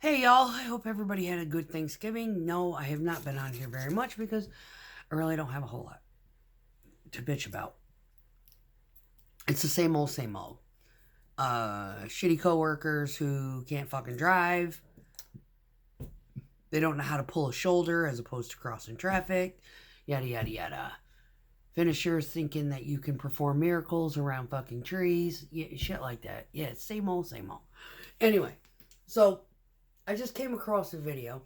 Hey y'all, I hope everybody had a good Thanksgiving. No, I have not been on here very much because I really don't have a whole lot to bitch about. It's the same old, same old. Shitty coworkers who can't fucking drive. They don't know how to pull a shoulder as opposed to crossing traffic. Yada, yada, yada. Finishers thinking that you can perform miracles around fucking trees. Yeah, shit like that. Yeah, same old, same old. Anyway, so I just came across a video.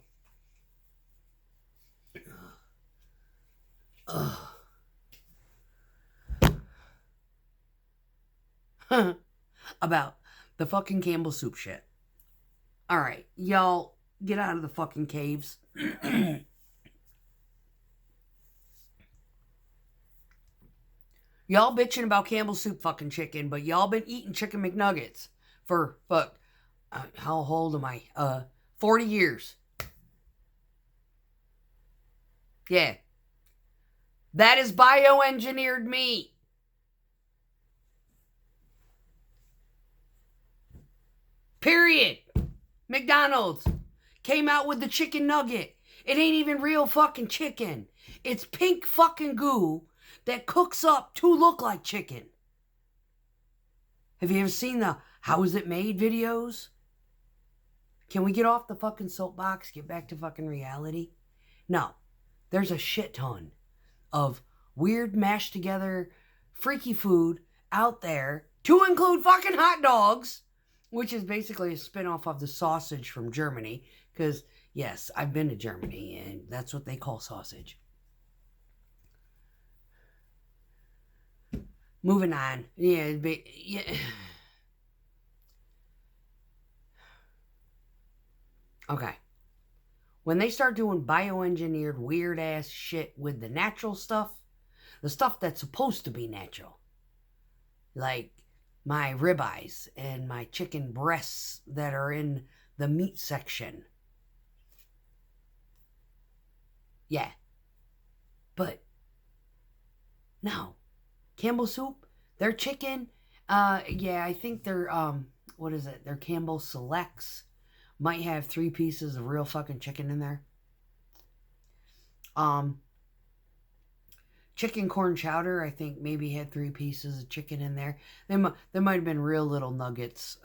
About the fucking Campbell soup shit. Alright, y'all get out of the fucking caves. Y'all bitching about Campbell soup fucking chicken, but y'all been eating chicken McNuggets for, how old am I? 40 years. Yeah. That is bioengineered meat. Period. McDonald's came out with the chicken nugget. It ain't even real fucking chicken. It's pink fucking goo that cooks up to look like chicken. Have you ever seen the how is it made videos? Can we get off the fucking soapbox, get back to fucking reality? No. There's a shit ton of weird mashed together freaky food out there, to include fucking hot dogs, which is basically a spin-off of the sausage from Germany, because yes, I've been to Germany and that's what they call sausage. Moving on. Yeah. Okay. When they start doing bioengineered weird ass shit with the natural stuff, the stuff that's supposed to be natural, like my ribeyes and my chicken breasts that are in the meat section. Yeah. But no. Campbell soup, their chicken, yeah, I think they're, what is it? Their Campbell Selects might have 3 pieces of real fucking chicken in there. Chicken corn chowder, I think maybe had 3 pieces of chicken in there. There might have been real little nuggets,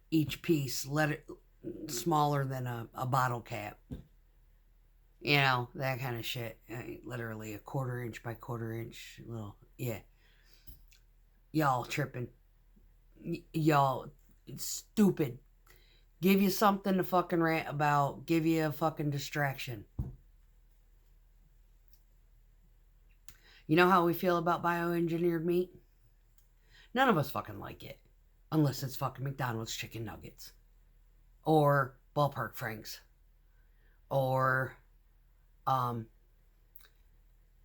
each piece smaller than a bottle cap. You know, that kind of shit. Literally a 1/4 inch by 1/4 inch. Little, yeah. Y'all tripping. Y'all stupid. Give you something to fucking rant about. Give you a fucking distraction. You know how we feel about bioengineered meat? None of us fucking like it. Unless it's fucking McDonald's chicken nuggets. Or Ballpark Franks. Or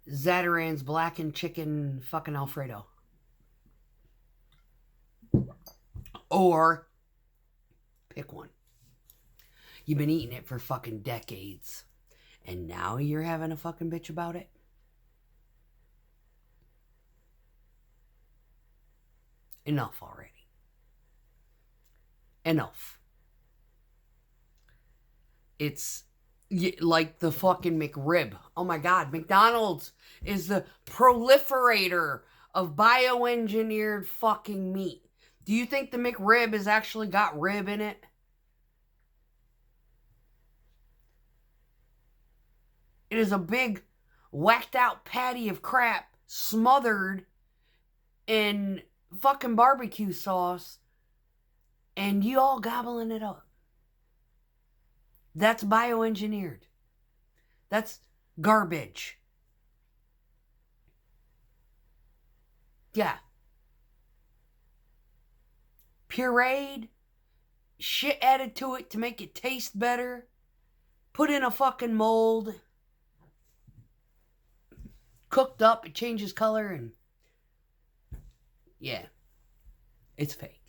Zatarain's blackened chicken fucking Alfredo. Or pick one. You've been eating it for fucking decades. And now you're having a fucking bitch about it? Enough already. Enough. It's like the fucking McRib. Oh my God, McDonald's is the proliferator of bioengineered fucking meat. Do you think the McRib has actually got rib in it? It is a big, whacked out patty of crap smothered in fucking barbecue sauce, and you all gobbling it up. That's bioengineered. That's garbage. Yeah. Pureed, shit added to it to make it taste better, put in a fucking mold, cooked up, it changes color, and yeah, it's fake.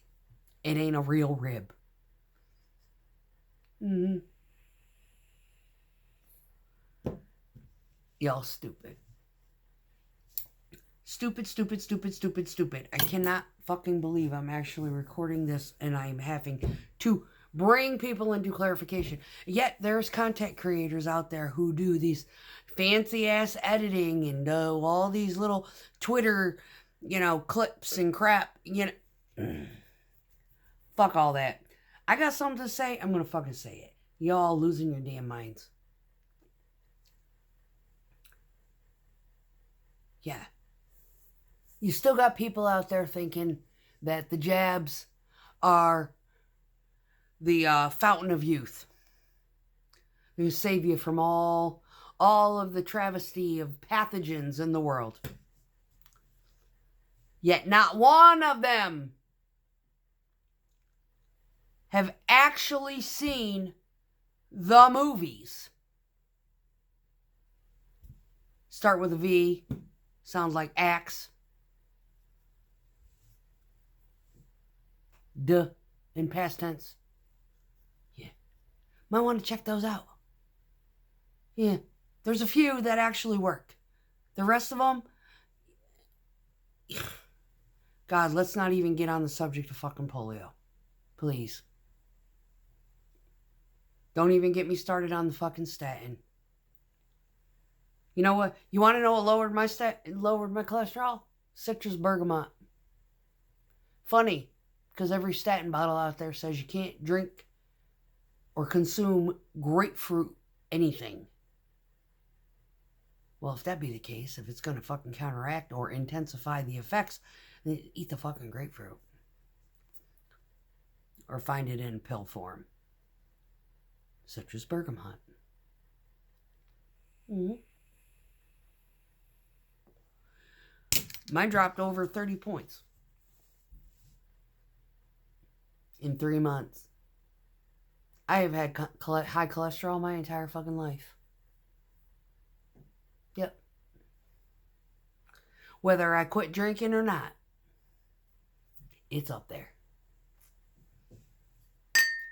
It ain't a real rib. Y'all stupid. Stupid, stupid, stupid, stupid, stupid. I cannot fucking believe I'm actually recording this and I'm having to bring people into clarification. Yet there's content creators out there who do these fancy ass editing and all these little Twitter, clips and crap. Fuck all that. I got something to say. I'm going to fucking say it. Y'all losing your damn minds. Yeah. You still got people out there thinking that the jabs are the fountain of youth. They save you from all of the travesty of pathogens in the world. Yet not one of them have actually seen the movies. Start with a V. Sounds like axe. Duh. In past tense. Yeah. Might want to check those out. Yeah. There's a few that actually work. The rest of them... God, let's not even get on the subject of fucking polio. Please. Don't even get me started on the fucking statin. You know what? You want to know what lowered my cholesterol? Citrus bergamot. Funny, because every statin bottle out there says you can't drink or consume grapefruit anything. Well, if that be the case, if it's going to fucking counteract or intensify the effects, then eat the fucking grapefruit. Or find it in pill form. Citrus bergamot. Mm-hmm. Mine dropped over 30 points. In 3 months. I have had high cholesterol my entire fucking life. Yep. Whether I quit drinking or not, it's up there.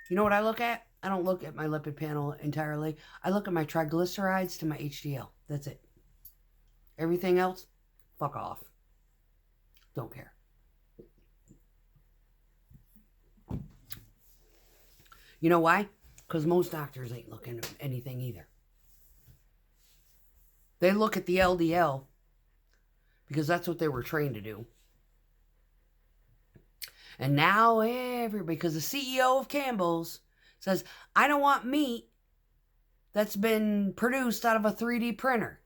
You know what I look at? I don't look at my lipid panel entirely. I look at my triglycerides to my HDL. That's it. Everything else, fuck off. Don't care. You know why? Because most doctors ain't looking at anything either. They look at the LDL because that's what they were trained to do. And now because the CEO of Cambells says, I don't want meat that's been produced out of a 3D printer.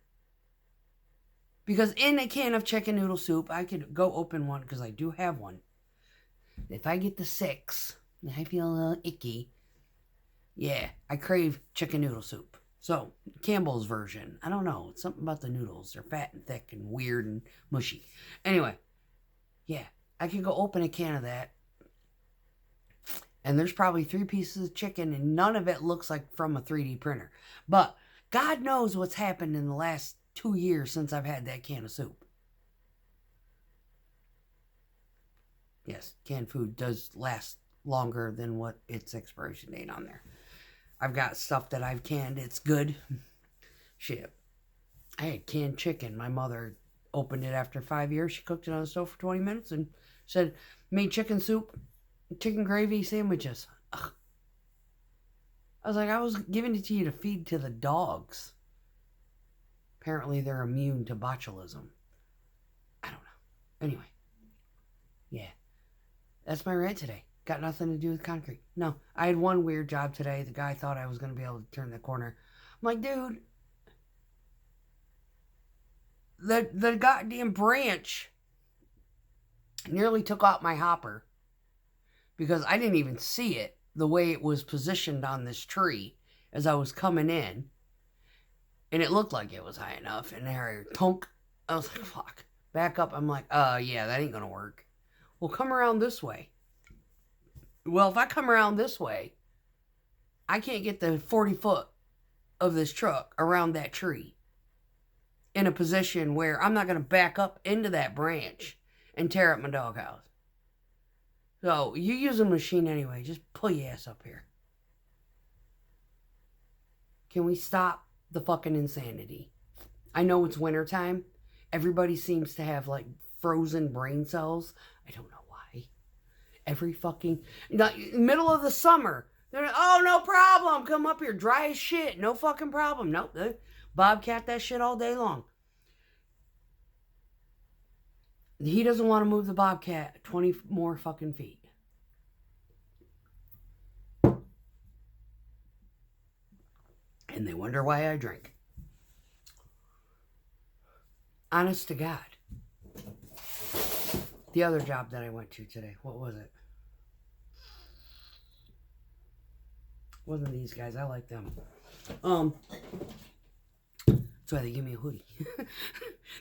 Because in a can of chicken noodle soup, I could go open one because I do have one. If I get the 6, and I feel a little icky, yeah, I crave chicken noodle soup. So, Campbell's version. I don't know. It's something about the noodles. They're fat and thick and weird and mushy. Anyway, yeah, I can go open a can of that. And there's probably 3 pieces of chicken and none of it looks like from a 3D printer. But God knows what's happened in the last 2 years since I've had that can of soup. Yes, canned food does last longer than what its expiration date on there. I've got stuff that I've canned. It's good. Shit. I had canned chicken. My mother opened it after 5 years. She cooked it on the stove for 20 minutes and said, made chicken soup, chicken gravy sandwiches. Ugh. I was like, I was giving it to you to feed to the dogs. Apparently they're immune to botulism. I don't know. Anyway. Yeah. That's my rant today. Got nothing to do with concrete. No, I had one weird job today. The guy thought I was going to be able to turn the corner. I'm like, dude, the goddamn branch nearly took out my hopper because I didn't even see it the way it was positioned on this tree as I was coming in. And it looked like it was high enough. And there, tonk. I was like, fuck. Back up. I'm like, yeah, that ain't going to work. Well, come around this way. Well, if I come around this way, I can't get the 40 foot of this truck around that tree in a position where I'm not going to back up into that branch and tear up my doghouse. So, you use a machine anyway. Just pull your ass up here. Can we stop the fucking insanity? I know it's wintertime. Everybody seems to have like frozen brain cells. I don't know why. Every fucking, middle of the summer. They're like, oh, no problem. Come up here. Dry as shit. No fucking problem. Nope. Bobcat that shit all day long. He doesn't want to move the Bobcat 20 more fucking feet. And they wonder why I drink. Honest to God. The other job that I went to today, what was it? Wasn't these guys. I like them. That's why they give me a hoodie.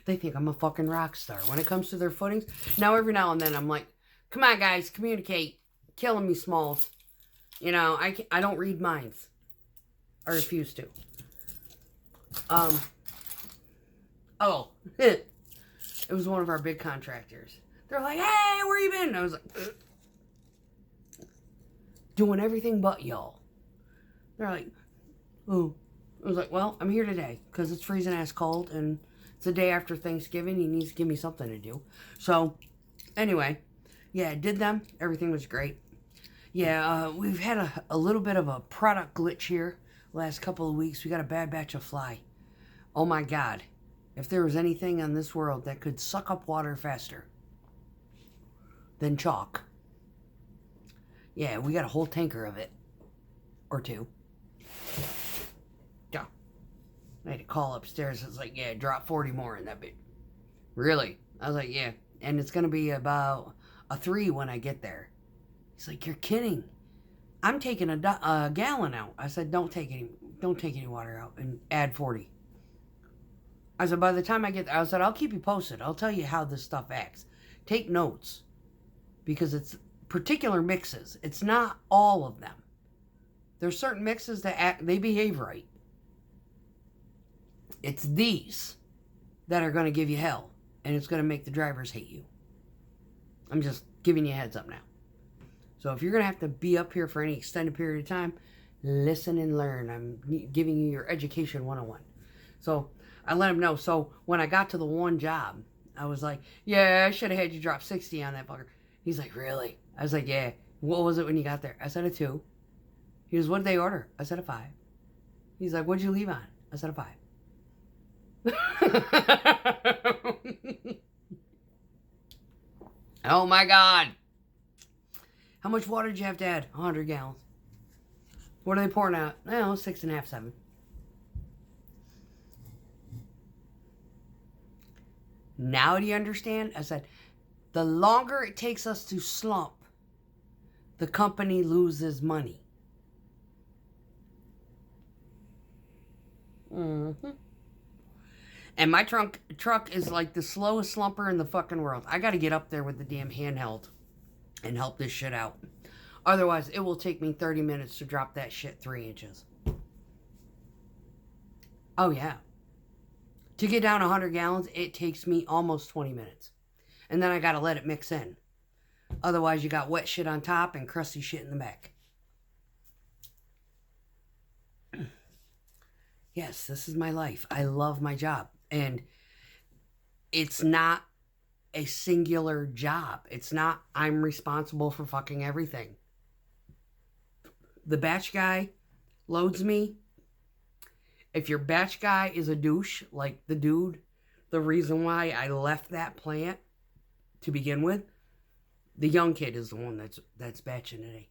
They think I'm a fucking rock star. When it comes to their footings, now every now and then I'm like, come on guys, communicate. Killing me, Smalls. You know, I don't read minds. I refuse to. It was one of our big contractors. They're like, hey, where you been? And I was like, doing everything but y'all. They're like, oh. I was like, well, I'm here today because it's freezing ass cold and it's the day after Thanksgiving. He needs to give me something to do. So, anyway, yeah, I did them. Everything was great. Yeah, we've had a little bit of a product glitch here last couple of weeks. We got a bad batch of fly. Oh my God. If there was anything on this world that could suck up water faster than chalk. Yeah, we got a whole tanker of it. Or two. Yeah. I had to call upstairs. It's like, yeah, drop 40 more in that bit. Really? I was like, yeah. And it's going to be about a 3 when I get there. He's like, you're kidding. I'm taking a gallon out. I said, don't take any water out and add 40. I said, by the time I get there, I said, I'll keep you posted. I'll tell you how this stuff acts. Take notes. Because it's particular mixes. It's not all of them. There's certain mixes that they behave right. It's these that are going to give you hell. And it's going to make the drivers hate you. I'm just giving you a heads up now. So if you're going to have to be up here for any extended period of time, listen and learn. I'm giving you your education 101. So I let him know. So when I got to the one job, I was like, yeah, I should have had you drop 60 on that fucker. He's like, really? I was like, yeah. What was it when you got there? I said a 2. He goes, what did they order? I said a 5. He's like, what'd you leave on? I said a 5. Oh my God. How much water did you have to add? 100 gallons. What are they pouring out? 6.5, 7. Now do you understand? I said, the longer it takes us to slump, the company loses money. Mm-hmm. And my truck is like the slowest slumper in the fucking world. I got to get up there with the damn handheld and help this shit out. Otherwise, it will take me 30 minutes to drop that shit 3 inches. Oh, yeah. To get down 100 gallons, it takes me almost 20 minutes. And then I got to let it mix in. Otherwise, you got wet shit on top and crusty shit in the back. Yes, this is my life. I love my job. And it's not a singular job. It's not, I'm responsible for fucking everything. The batch guy loads me. If your batch guy is a douche, like the dude, the reason why I left that plant to begin with, the young kid is the one that's batching today.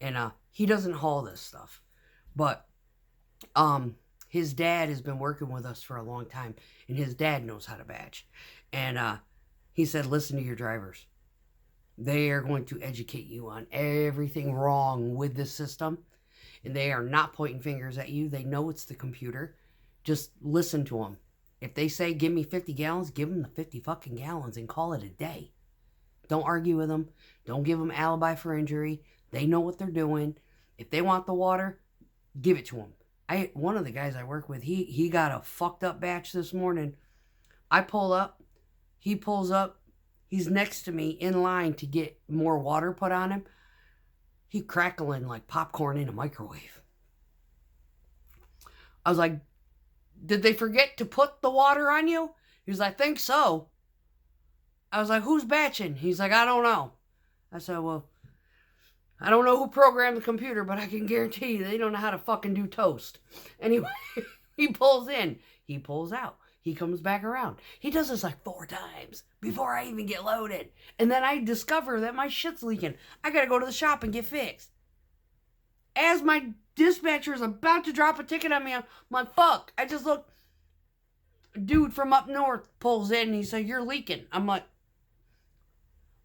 And he doesn't haul this stuff. But his dad has been working with us for a long time, and his dad knows how to batch. And he said, listen to your drivers. They are going to educate you on everything wrong with this system. And they are not pointing fingers at you. They know it's the computer. Just listen to them. If they say, give me 50 gallons, give them the 50 fucking gallons and call it a day. Don't argue with them. Don't give them alibi for injury. They know what they're doing. If they want the water, give it to them. One of the guys I work with, he got a fucked up batch this morning. I pull up. He pulls up. He's next to me in line to get more water put on him. He crackling like popcorn in a microwave. I was like, did they forget to put the water on you? He was like, I think so. I was like, who's batching? He's like, I don't know. I said, well, I don't know who programmed the computer, but I can guarantee you they don't know how to fucking do toast. Anyway, he pulls in. He pulls out. He comes back around. He does this like 4 times before I even get loaded. And then I discover that my shit's leaking. I gotta go to the shop and get fixed. As my dispatcher is about to drop a ticket on me, I'm like, fuck. I just look. Dude from up north pulls in and he said, you're leaking. I'm like,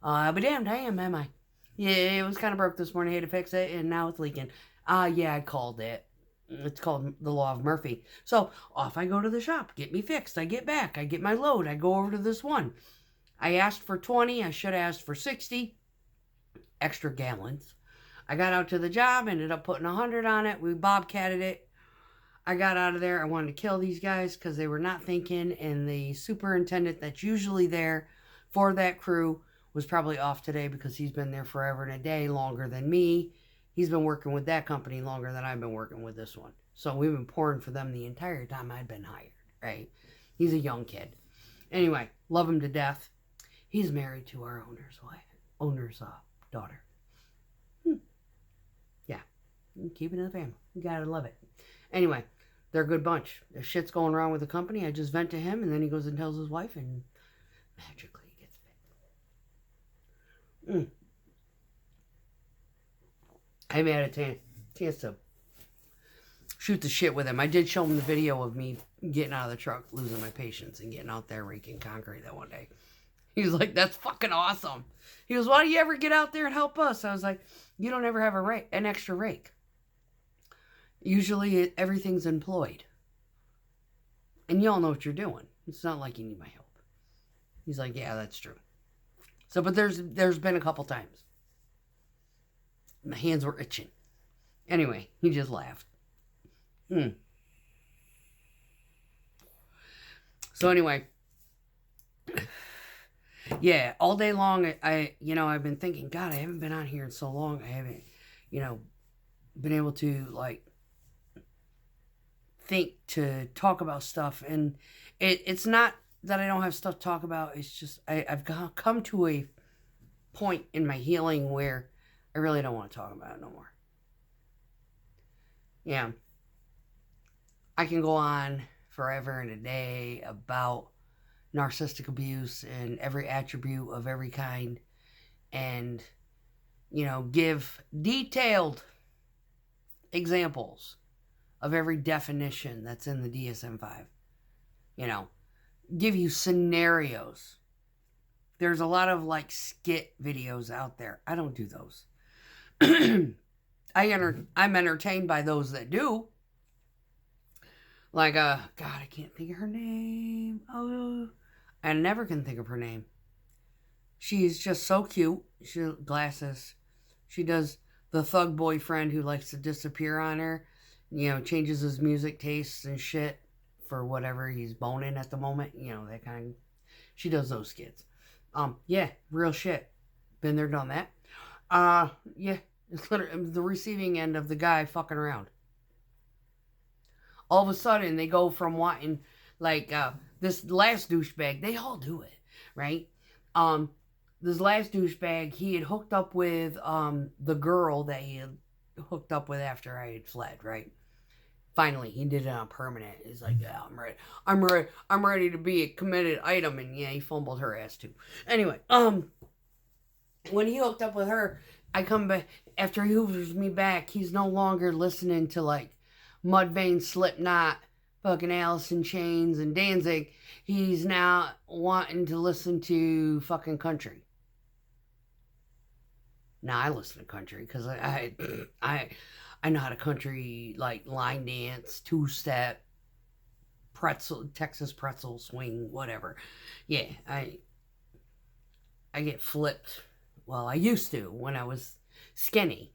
I'll be damned, I am I? Yeah, it was kind of broke this morning. I had to fix it and now it's leaking. Yeah, I called it. It's called the law of Murphy. So off I go to the shop, get me fixed. I get back, I get my load. I go over to this one. I asked for 20. I should have asked for 60 extra gallons. I got out to the job, ended up putting 100 on it. We bobcatted it. I got out of there. I wanted to kill these guys because they were not thinking. And the superintendent that's usually there for that crew was probably off today because he's been there forever and a day, longer than me. He's been working with that company longer than I've been working with this one. So we've been pouring for them the entire time I'd been hired, right? He's a young kid. Anyway, love him to death. He's married to our owner's daughter. Yeah, keep it in the family. You gotta love it. Anyway, they're a good bunch. If shit's going wrong with the company, I just vent to him, and then he goes and tells his wife, and magically he gets fixed. I haven't had a chance to shoot the shit with him. I did show him the video of me getting out of the truck, losing my patience, and getting out there raking concrete that one day. He was like, that's fucking awesome. He goes, why do you ever get out there and help us? I was like, you don't ever have an extra rake. Usually everything's employed. And you all know what you're doing. It's not like you need my help. He's like, yeah, that's true. So, but there's been a couple times. My hands were itching. Anyway, he just laughed. So anyway, yeah, all day long, I've been thinking, God, I haven't been on here in so long. I haven't, been able to, think to talk about stuff. And it's not that I don't have stuff to talk about. It's just, I've come to a point in my healing where I really don't want to talk about it no more. Yeah. I can go on forever and a day about narcissistic abuse and every attribute of every kind and, give detailed examples of every definition that's in the DSM-5. Give you scenarios. There's a lot of skit videos out there. I don't do those. I'm entertained by those that do. God, I can't think of her name. Oh, I never can think of her name. She's just so cute. She has glasses. She does the thug boyfriend who likes to disappear on her. Changes his music tastes and shit for whatever he's boning at the moment. That kind of. She does those skits. Yeah, real shit. Been there, done that. Yeah, it's literally the receiving end of the guy fucking around. All of a sudden, they go from wanting, this last douchebag, they all do it, right? This last douchebag, he had hooked up with, the girl that he had hooked up with after I had fled, right? Finally, he did it on permanent. He's like, yeah, I'm ready. I'm ready to be a committed item. And yeah, he fumbled her ass too. Anyway, when he hooked up with her, I come back, after he hoovers me back, he's no longer listening to Mudvayne, Slipknot, fucking Alice in Chains, and Danzig. He's now wanting to listen to fucking country. Now I listen to country because I know how to country line dance, two-step, pretzel, Texas pretzel swing, whatever. Yeah, I get flipped. Well, I used to when I was skinny.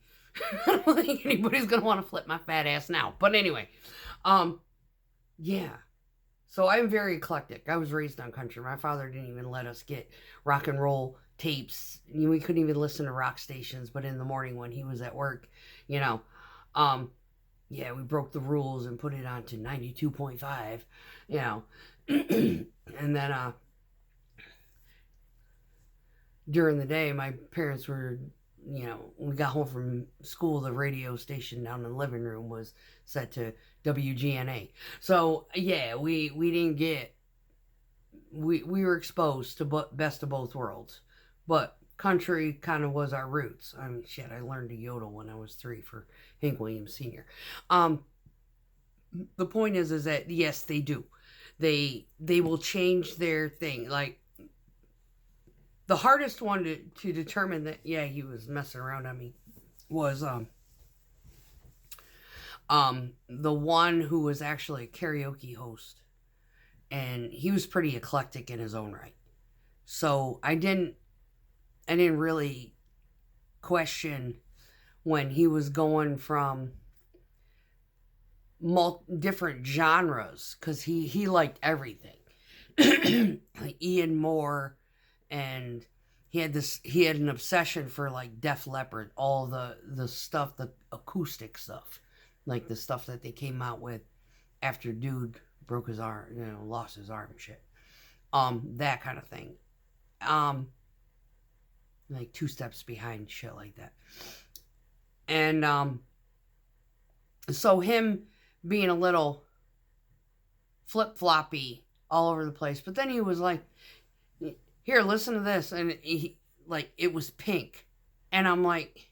I don't think anybody's going to want to flip my fat ass now. But anyway, yeah. So I'm very eclectic. I was raised on country. My father didn't even let us get rock and roll tapes. We couldn't even listen to rock stations, but in the morning when he was at work, yeah, we broke the rules and put it on to 92.5, and then, during the day, my parents were we got home from school, the radio station down in the living room was set to WGNA. So yeah, we didn't get, we were exposed to best of both worlds, but country kind of was our roots. I mean, shit, I learned to yodel when I was 3 for Hank Williams Sr. The point is that yes, they do. They will change their thing. Like, the hardest one to determine that, yeah, he was messing around on me was the one who was actually a karaoke host, and he was pretty eclectic in his own right. So I didn't really question when he was going from different genres, because he liked everything. Like Ian Moore, and he had an obsession for like Def Leppard, all the stuff, the acoustic stuff, like the stuff that they came out with after dude broke his arm, lost his arm and shit. That kind of thing. Like 2 Steps Behind, shit like that. And so him being a little flip-floppy all over the place, but then he was like, here, listen to this, and it was Pink, and I'm like,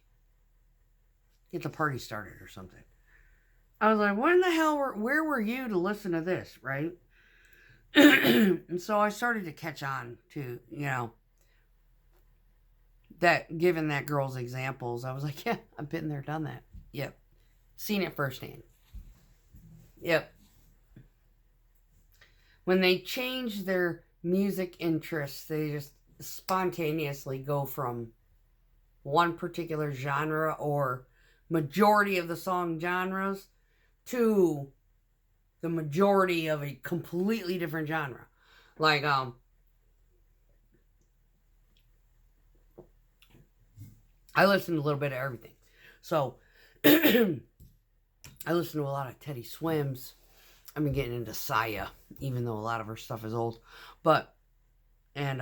get the party started or something. I was like, when the hell where were you to listen to this, right? And so I started to catch on to, that, given that girl's examples, I was like, yeah, I've been there, done that. Yep. Seen it firsthand. Yep. When they change their music interests, they just spontaneously go from one particular genre or majority of the song genres to the majority of a completely different genre. Like, I listen to a little bit of everything. So, I listen to a lot of Teddy Swims. I've been getting into Saya, even though a lot of her stuff is old. And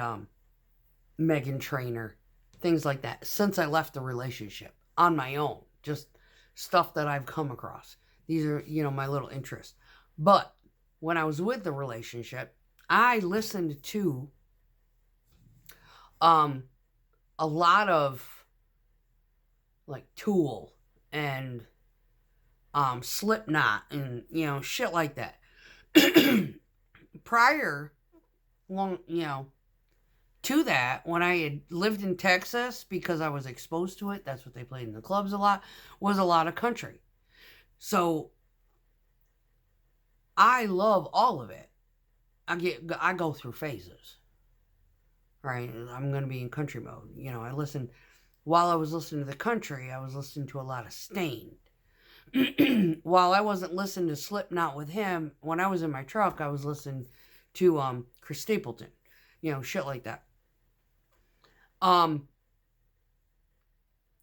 Meghan Trainor, things like that. Since I left the relationship, on my own, just stuff that I've come across. These are, my little interests. But when I was with the relationship, I listened to a lot of like Tool and Slipknot and shit like that. Prior to that, when I had lived in Texas, because I was exposed to it, that's what they played in the clubs a lot, was a lot of country. So I love all of it. I go through phases. Right? I'm going to be in country mode. While I was listening to the country, I was listening to a lot of Stained. While I wasn't listening to Slipknot with him, when I was in my truck, I was listening to Chris Stapleton. Shit like that.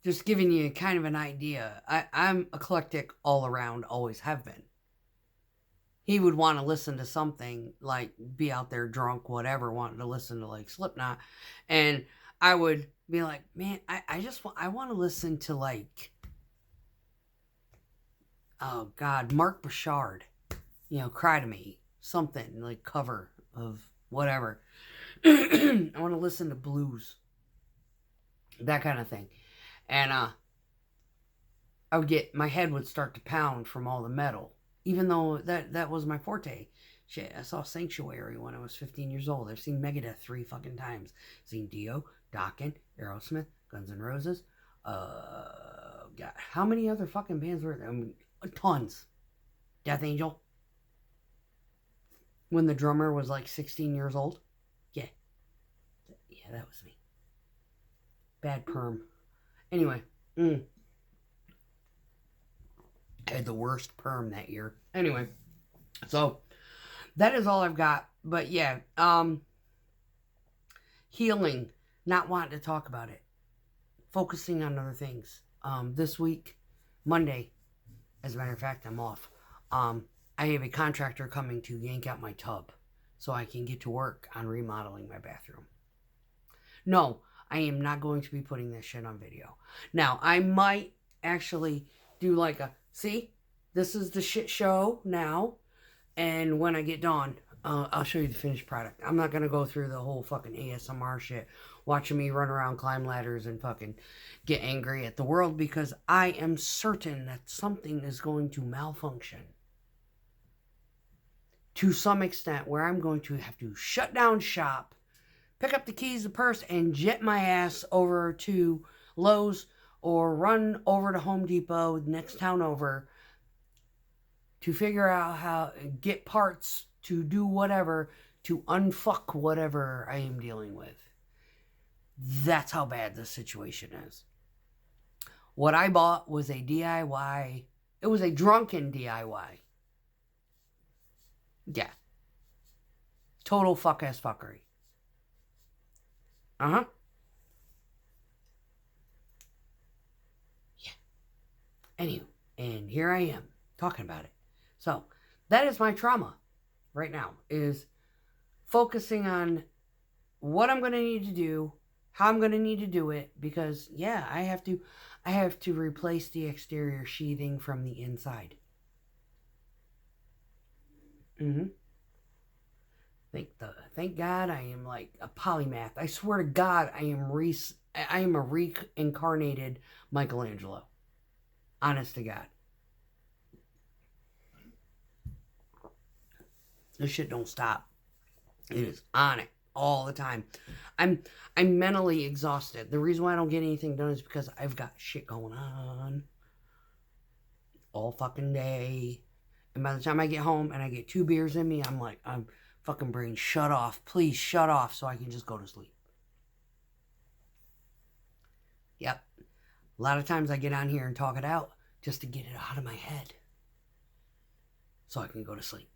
Just giving you kind of an idea. I'm eclectic all around, always have been. He would want to listen to something, like be out there drunk, whatever, wanting to listen to like Slipknot. And I would be like, man, I want to listen to like, oh God, Mark Bouchard, Cry to Me, something like cover of whatever. I want to listen to blues, that kind of thing. And my head would start to pound from all the metal, even though that was my forte. Shit, I saw Sanctuary when I was 15 years old. I've seen Megadeth 3 fucking times. Seen Dio, Dokken, Aerosmith, Guns N' Roses. God, how many other fucking bands were there? Tons. Death Angel. When the drummer was like 16 years old. Yeah. Yeah, that was me. Bad perm. Anyway. I had the worst perm that year. Anyway. So, that is all I've got. But yeah. Healing. Not wanting to talk about it. Focusing on other things. This week, Monday, as a matter of fact, I'm off. I have a contractor coming to yank out my tub so I can get to work on remodeling my bathroom. No, I am not going to be putting this shit on video. Now, I might actually do like a, see, this is the shit show now. And when I get done, I'll show you the finished product. I'm not going to go through the whole fucking ASMR shit, watching me run around, climb ladders, and fucking get angry at the world, because I am certain that something is going to malfunction to some extent where I'm going to have to shut down shop, pick up the keys, the purse, and jet my ass over to Lowe's or run over to Home Depot, next town over, to figure out how to get parts to do whatever, to unfuck whatever I am dealing with. That's how bad the situation is. What I bought was a DIY. It was a drunken DIY. Yeah. Total fuck-ass fuckery. Uh-huh. Yeah. Anywho, and here I am talking about it. So, that is my trauma right now, is focusing on what I'm going to need to do, how I'm going to need to do it, because, yeah, I have to replace the exterior sheathing from the inside. Thank God I am like a polymath. I swear to God, I am a reincarnated Michelangelo. Honest to God. This shit don't stop. It is on it all the time. I'm mentally exhausted. The reason why I don't get anything done is because I've got shit going on all fucking day. And by the time I get home and I get 2 beers in me, I'm like, I'm fucking brain, shut off. Please shut off so I can just go to sleep. Yep. A lot of times I get on here and talk it out just to get it out of my head so I can go to sleep.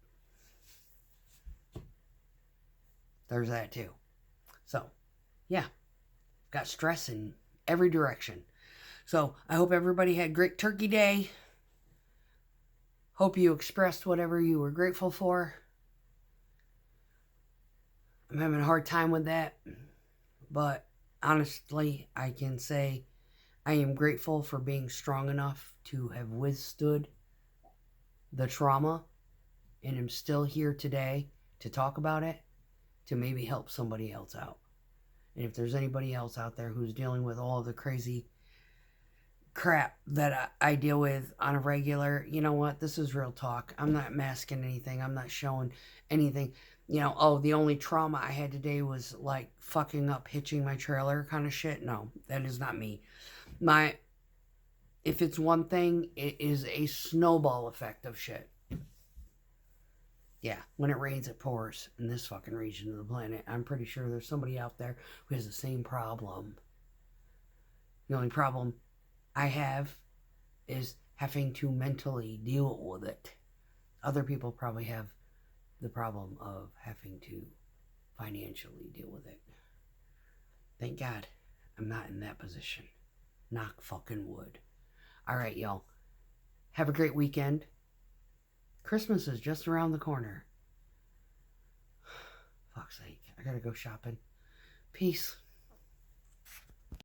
There's that too. So, yeah. Got stress in every direction. So, I hope everybody had a great Turkey Day. Hope you expressed whatever you were grateful for. I'm having a hard time with that. But, honestly, I can say I am grateful for being strong enough to have withstood the trauma. And am still here today to talk about it, to maybe help somebody else out. And if there's anybody else out there who's dealing with all of the crazy crap that I deal with on a regular, you know what? This is real talk. I'm not masking anything. I'm not showing anything. You know, oh, the only trauma I had today was like fucking up hitching my trailer kind of shit. No, that is not me. If it's one thing, it is a snowball effect of shit. Yeah, when it rains, it pours in this fucking region of the planet. I'm pretty sure there's somebody out there who has the same problem. The only problem I have is having to mentally deal with it. Other people probably have the problem of having to financially deal with it. Thank God I'm not in that position. Knock fucking wood. Alright, y'all. Have a great weekend. Christmas is just around the corner. Fuck's sake. I gotta go shopping. Peace.